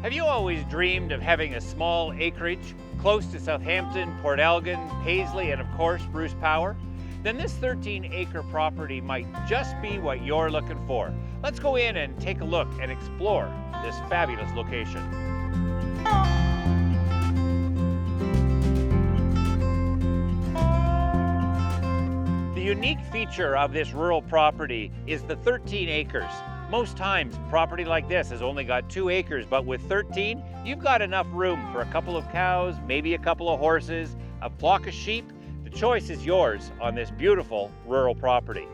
Have you always dreamed of having a small acreage close to Southampton, Port Elgin, Paisley, and of course Bruce Power? Then this 13-acre property might just be what you're looking for. Let's go in and take a look and explore this fabulous location. The unique feature of this rural property is the 13 acres. Most times, property like this has only got 2 acres, but with 13, you've got enough room for a couple of cows, maybe a couple of horses, a flock of sheep. The choice is yours on this beautiful rural property.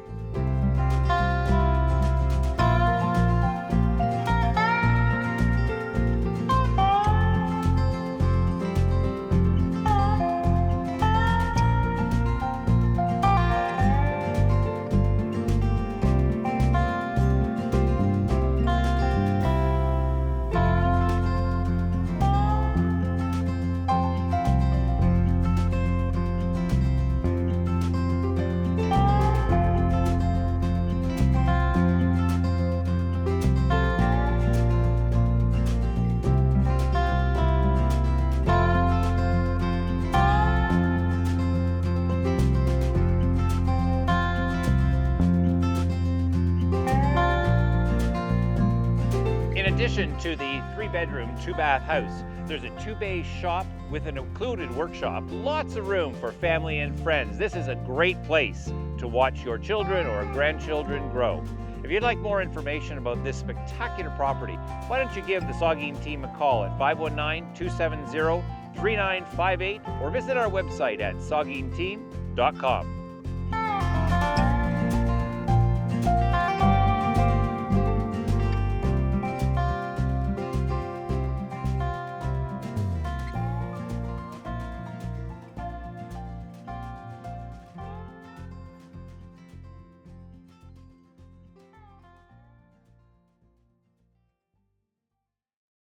In addition to the 3-bedroom, 2-bath house, there's a 2-bay shop with an included workshop. Lots of room for family and friends. This is a great place to watch your children or grandchildren grow. If you'd like more information about this spectacular property, why don't you give the Saugeen team a call at 519-270-3958 or visit our website at saugeenteam.com.